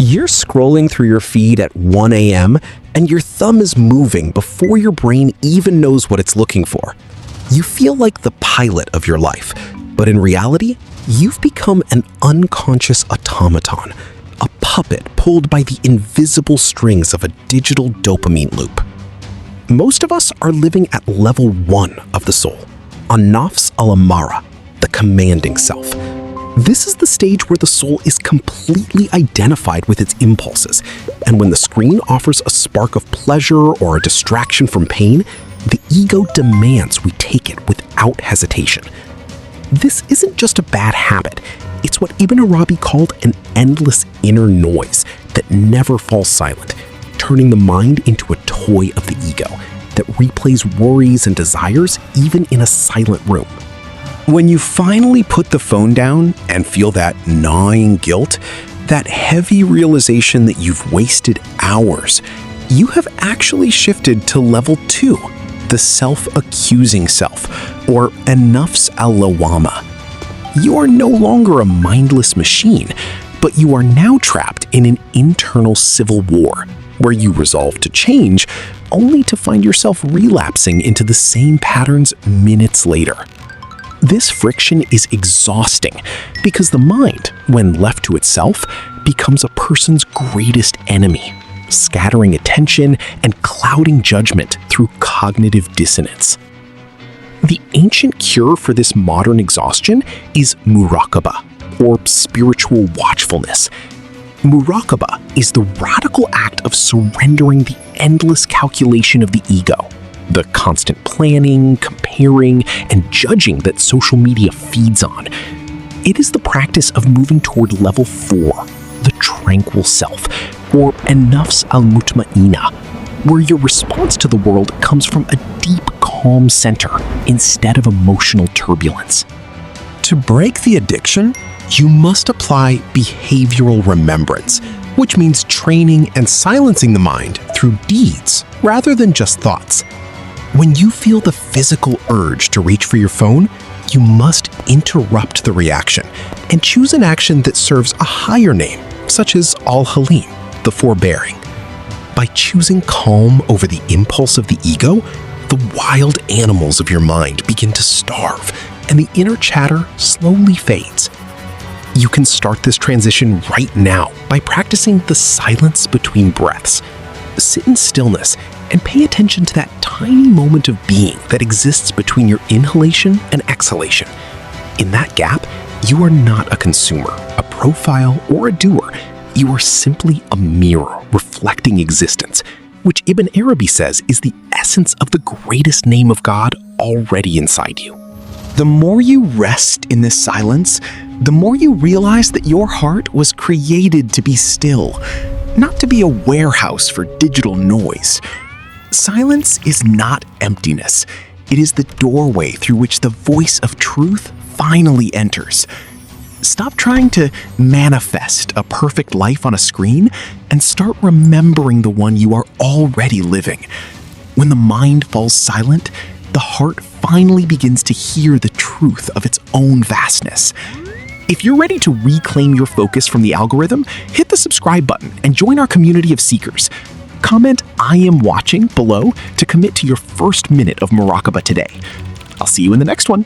You're scrolling through your feed at 1 a.m. and your thumb is moving before your brain even knows what it's looking for. You feel like the pilot of your life, but in reality, you've become an unconscious automaton, a puppet pulled by the invisible strings of a digital dopamine loop. Most of us are living at level 1 of the soul, on Nafs Al-Ammara, the commanding self. This is the stage where the soul is completely identified with its impulses, and when the screen offers a spark of pleasure or a distraction from pain, the ego demands we take it without hesitation. This isn't just a bad habit, it's what Ibn Arabi called an endless inner noise that never falls silent, turning the mind into a toy of the ego that replays worries and desires even in a silent room. When you finally put the phone down and feel that gnawing guilt, that heavy realization that you've wasted hours, you have actually shifted to level 2, the self-accusing self, or nafs al-lawama. You are no longer a mindless machine, but you are now trapped in an internal civil war, where you resolve to change, only to find yourself relapsing into the same patterns minutes later. This friction is exhausting because the mind, when left to itself, becomes a person's greatest enemy, scattering attention and clouding judgment through cognitive dissonance. The ancient cure for this modern exhaustion is Muraqaba, or spiritual watchfulness. Muraqaba is the radical act of surrendering the endless calculation of the ego, the constant planning, comparing, and judging that social media feeds on. It is the practice of moving toward level 4, the tranquil self, or nafs al-mutma'ina, where your response to the world comes from a deep, calm center instead of emotional turbulence. To break the addiction, you must apply behavioral remembrance, which means training and silencing the mind through deeds rather than just thoughts. When you feel the physical urge to reach for your phone, you must interrupt the reaction and choose an action that serves a higher name, such as al-halim, the forbearing. By choosing calm over the impulse of the ego, the wild animals of your mind begin to starve, and the inner chatter slowly fades. You can start this transition right now by practicing the silence between breaths. Sit in stillness and pay attention to that tiny moment of being that exists between your inhalation and exhalation. In that gap, you are not a consumer, a profile, or a doer. You are simply a mirror reflecting existence, which Ibn Arabi says is the essence of the greatest name of God already inside you. The more you rest in this silence, the more you realize that your heart was created to be still, not to be a warehouse for digital noise. Silence is not emptiness. It is the doorway through which the voice of truth finally enters. Stop trying to manifest a perfect life on a screen and start remembering the one you are already living. When the mind falls silent, the heart finally begins to hear the truth of its own vastness. If you're ready to reclaim your focus from the algorithm, hit the subscribe button and join our community of seekers. Comment "I am watching" below to commit to your first minute of Muraqaba today. I'll see you in the next one.